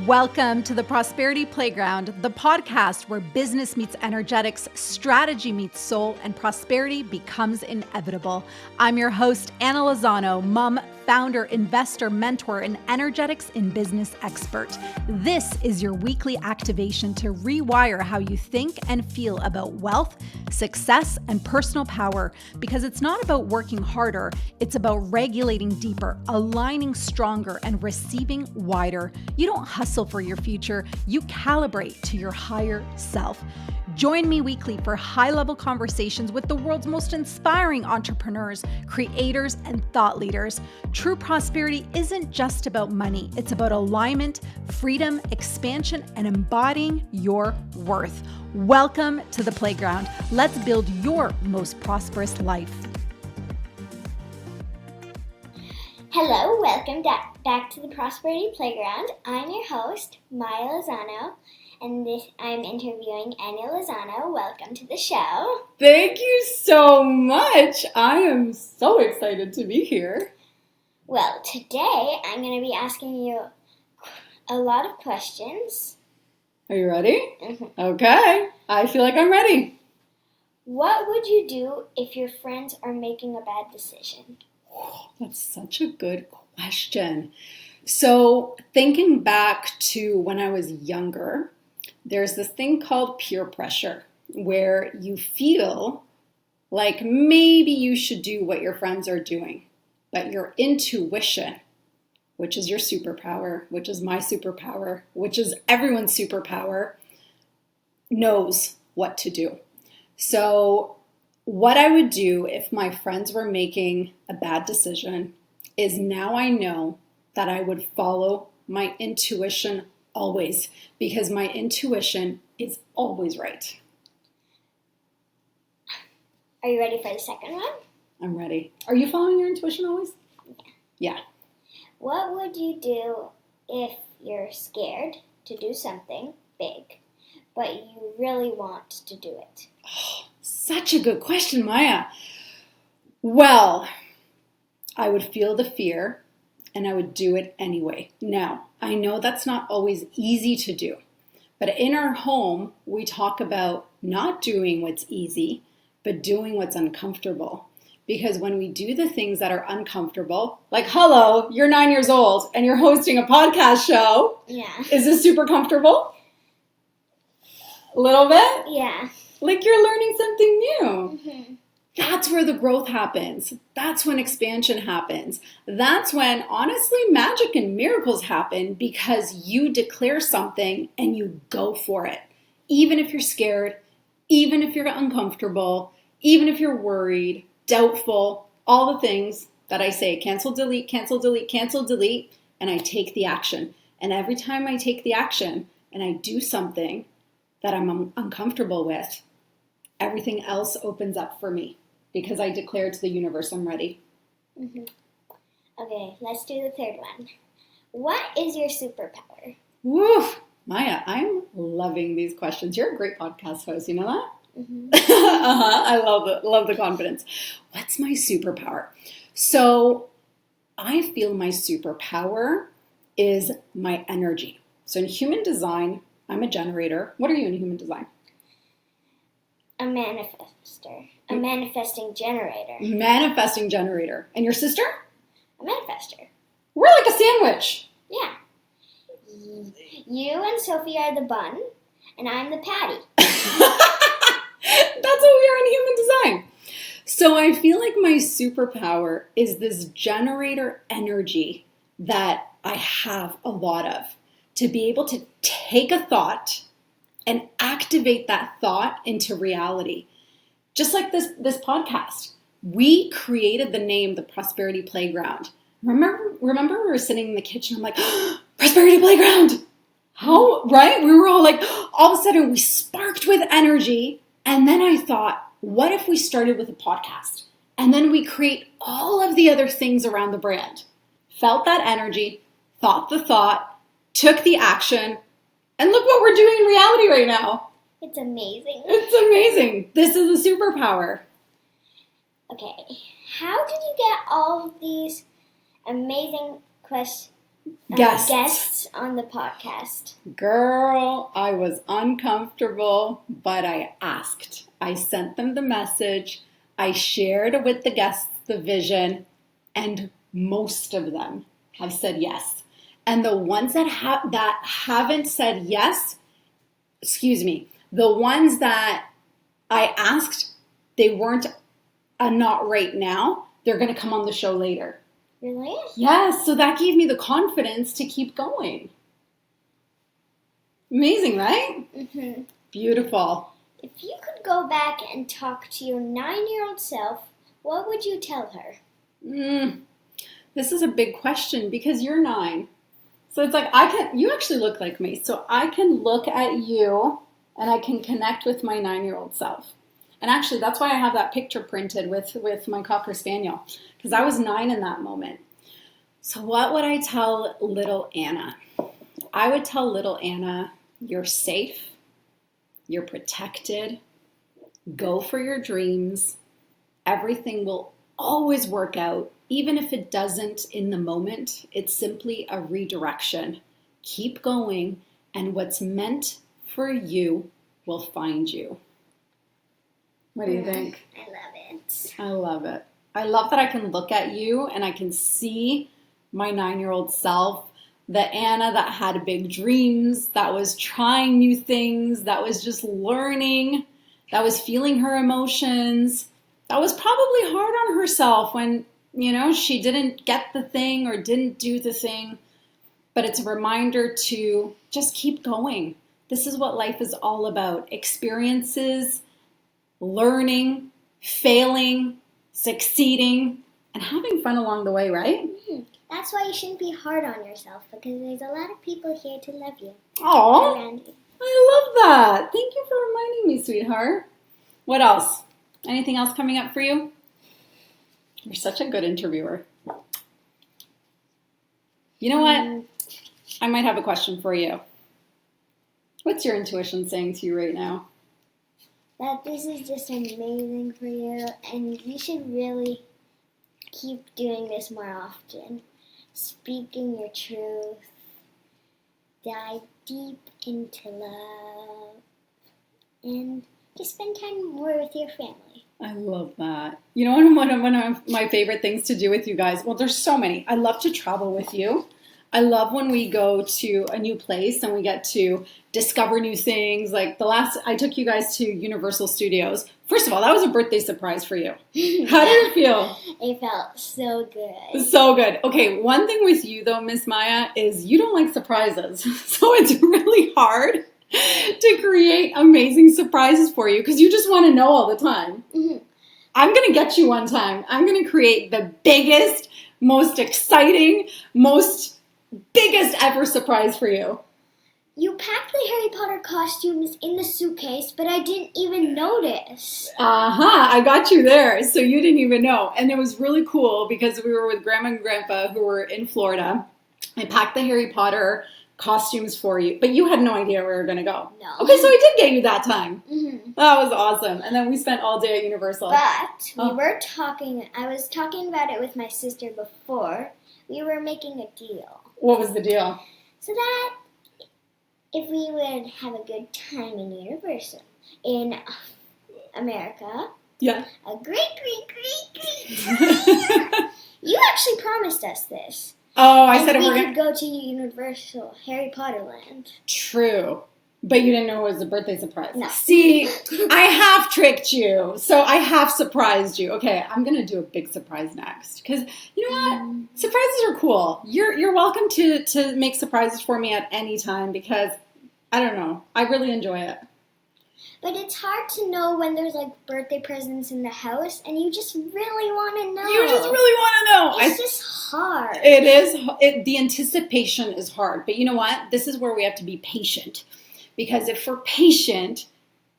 Welcome to the Prosperity Playground, the podcast where business meets energetics, strategy meets soul, and prosperity becomes inevitable. I'm your host, Anna Lozano, mom, founder, investor, mentor, and energetics in business expert. This is your weekly activation to rewire how you think and feel about wealth, success, and personal power, because it's not about working harder, it's about regulating deeper, aligning stronger, and receiving wider. You don't hustle for your future, you calibrate to your higher self. Join me weekly for high-level conversations with the world's most inspiring entrepreneurs, creators, and thought leaders. True prosperity isn't just about money. It's about alignment, freedom, expansion, and embodying your worth. Welcome to the playground. Let's build your most prosperous life. Hello, welcome back to the Prosperity Playground. I'm your host, Maya Lozano, and I'm interviewing Anna Lozano. Welcome to the show. Thank you so much. I am so excited to be here. Well, today I'm going to be asking you a lot of questions. Are you ready? Mm-hmm. Okay. I feel like I'm ready. What would you do if your friends are making a bad decision? Oh, that's such a good question. So thinking back to when I was younger, there's this thing called peer pressure where you feel like maybe you should do what your friends are doing, but your intuition, which is your superpower, which is my superpower, which is everyone's superpower, knows what to do. So what I would do if my friends were making a bad decision is now I know that I would follow my intuition always, because my intuition is always right. Are you ready for the second one? I'm ready. Are you following your intuition always? Yeah. What would you do if you're scared to do something big, but you really want to do it? Oh, such a good question, Maya. Well, I would feel the fear and I would do it anyway. Now, I know that's not always easy to do, but in our home, we talk about not doing what's easy, but doing what's uncomfortable. Because when we do the things that are uncomfortable, like, hello, you're 9 years old and you're hosting a podcast show. Yeah. Is this super comfortable? A little bit? Yeah. Like you're learning something new. Mm-hmm. That's where the growth happens. That's when expansion happens. That's when, honestly, magic and miracles happen because you declare something and you go for it. Even if you're scared, even if you're uncomfortable, even if you're worried, doubtful, all the things that I say, cancel, delete, cancel, delete, cancel, delete, and I take the action. And every time I take the action and I do something that I'm uncomfortable with, everything else opens up for me because I declare to the universe I'm ready. Mm-hmm. Okay, let's do the third one. What is your superpower? Woo! Maya, I'm loving these questions. You're a great podcast host, you know that? Mm-hmm. I love the confidence. What's my superpower? So I feel my superpower is my energy. So in human design, I'm a generator. What are you in human design? A manifester. A manifesting generator. Manifesting generator. And your sister? A manifester. We're like a sandwich. Yeah. You and Sophie are the bun, and I'm the patty. That's what we are in human design. So I feel like my superpower is this generator energy that I have a lot of. To be able to take a thought and activate that thought into reality. Just like this podcast. We created the name, the Prosperity Playground. Remember we were sitting in the kitchen, I'm like, oh, Prosperity Playground! How, right? We were all like, all of a sudden we sparked with energy. And then I thought, what if we started with a podcast? And then we create all of the other things around the brand. Felt that energy, thought the thought, took the action, and look what we're doing in reality right now. It's amazing. It's amazing. This is a superpower. Okay, how did you get all of these amazing guests on the podcast. Girl, I was uncomfortable, but I asked. I sent them the message. I shared with the guests the vision, and most of them have said yes. And the ones that haven't said yes, the ones that I asked, they weren't not right now. They're going to come on the show later. Really? Yes, so that gave me the confidence to keep going. Amazing, right? Mm-hmm. Beautiful. If you could go back and talk to your 9-year-old self, what would you tell her? This is a big question because you're 9. So it's like you actually look like me. So I can look at you and I can connect with my 9-year-old self. And actually, that's why I have that picture printed with my Cocker Spaniel, because I was 9 in that moment. So what would I tell little Anna? I would tell little Anna, you're safe, you're protected, go for your dreams, everything will always work out, even if it doesn't in the moment. It's simply a redirection. Keep going, and what's meant for you will find you. What do you think? I love it. I love it. I love that I can look at you and I can see my 9-year-old self, the Anna that had big dreams, that was trying new things, that was just learning, that was feeling her emotions, that was probably hard on herself when, she didn't get the thing or didn't do the thing. But it's a reminder to just keep going. This is what life is all about. Experiences, learning, failing, succeeding, and having fun along the way, right? Mm-hmm. That's why you shouldn't be hard on yourself, because there's a lot of people here to love you. Aww, Around you. I love that. Thank you for reminding me, sweetheart. What else? Anything else coming up for you? You're such a good interviewer. You know what? I might have a question for you. What's your intuition saying to you right now? That this is just amazing for you, and you should really keep doing this more often. Speaking your truth, dive deep into love, and just spend time more with your family. I love that. One of my favorite things to do with you guys, well, there's so many. I love to travel with you. I love when we go to a new place and we get to discover new things. Like I took you guys to Universal Studios. First of all, that was a birthday surprise for you. How did it feel? It felt so good. So good. Okay, one thing with you though, Miss Maya, is you don't like surprises. So it's really hard to create amazing surprises for you because you just want to know all the time. Mm-hmm. I'm going to get you one time. I'm going to create the biggest, most exciting, biggest ever surprise for you. You packed the Harry Potter costumes in the suitcase, but I didn't even notice. I got you there, so you didn't even know. And it was really cool because we were with Grandma and Grandpa who were in Florida. I packed the Harry Potter costumes for you, but you had no idea where we were going to go. No. Okay, so I did get you that time. Mm-hmm. That was awesome. And then we spent all day at Universal. But I was talking about it with my sister before. We were making a deal. What was the deal? So that if we would have a good time in Universal in America, yeah, a great you actually promised us this. Oh, I said we could go to Universal Harry Potter Land. True. But you didn't know it was a birthday surprise. No. See, I have tricked you. So I have surprised you. Okay, I'm going to do a big surprise next. Because you know what? Surprises are cool. You're welcome to make surprises for me at any time because, I don't know, I really enjoy it. But it's hard to know when there's like birthday presents in the house and you just really want to know. You just really want to know. It's just hard. It is. The anticipation is hard. But you know what? This is where we have to be patient. Because if we're patient,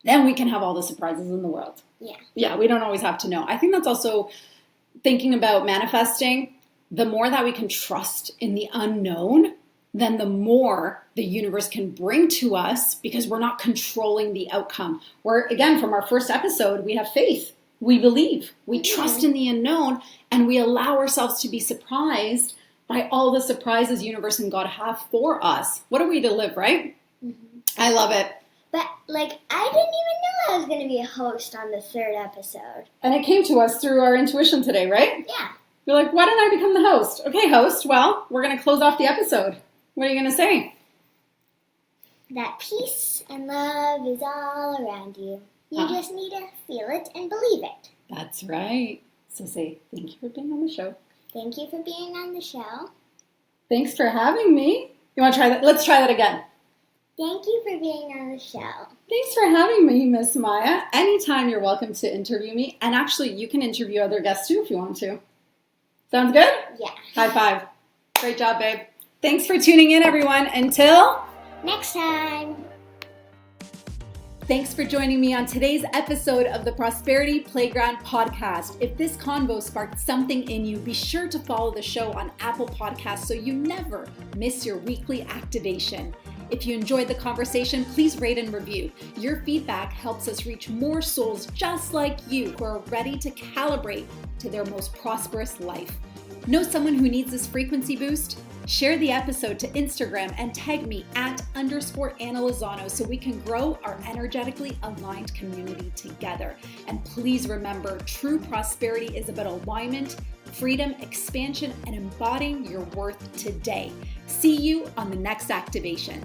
then we can have all the surprises in the world. Yeah. Yeah, we don't always have to know. I think that's also thinking about manifesting. The more that we can trust in the unknown, then the more the universe can bring to us because we're not controlling the outcome. Where, again, from our first episode, we have faith. We believe. We trust in the unknown, and we allow ourselves to be surprised by all the surprises universe and God have for us. What are we to live, right? Mm-hmm. I love it. But, like, I didn't even know I was going to be a host on the 3rd episode. And it came to us through our intuition today, right? Yeah. You're like, why didn't I become the host? Okay, host, well, we're going to close off the episode. What are you going to say? That peace and love is all around you. You just need to feel it and believe it. That's right. So say, thank you for being on the show. Thank you for being on the show. Thanks for having me. You want to try that? Let's try that again. Thank you for being on the show. Thanks for having me, Miss Maya. Anytime you're welcome to interview me. And actually, you can interview other guests too if you want to. Sounds good? Yeah. High five. Great job, babe. Thanks for tuning in, everyone. Until next time. Thanks for joining me on today's episode of the Prosperity Playground podcast. If this convo sparked something in you, be sure to follow the show on Apple Podcasts so you never miss your weekly activation. If you enjoyed the conversation, please rate and review. Your feedback helps us reach more souls just like you who are ready to calibrate to their most prosperous life. Know someone who needs this frequency boost? Share the episode to Instagram and tag me @_Anna Lozano so we can grow our energetically aligned community together. And please remember, true prosperity is about alignment, freedom, expansion, and embodying your worth today. See you on the next activation.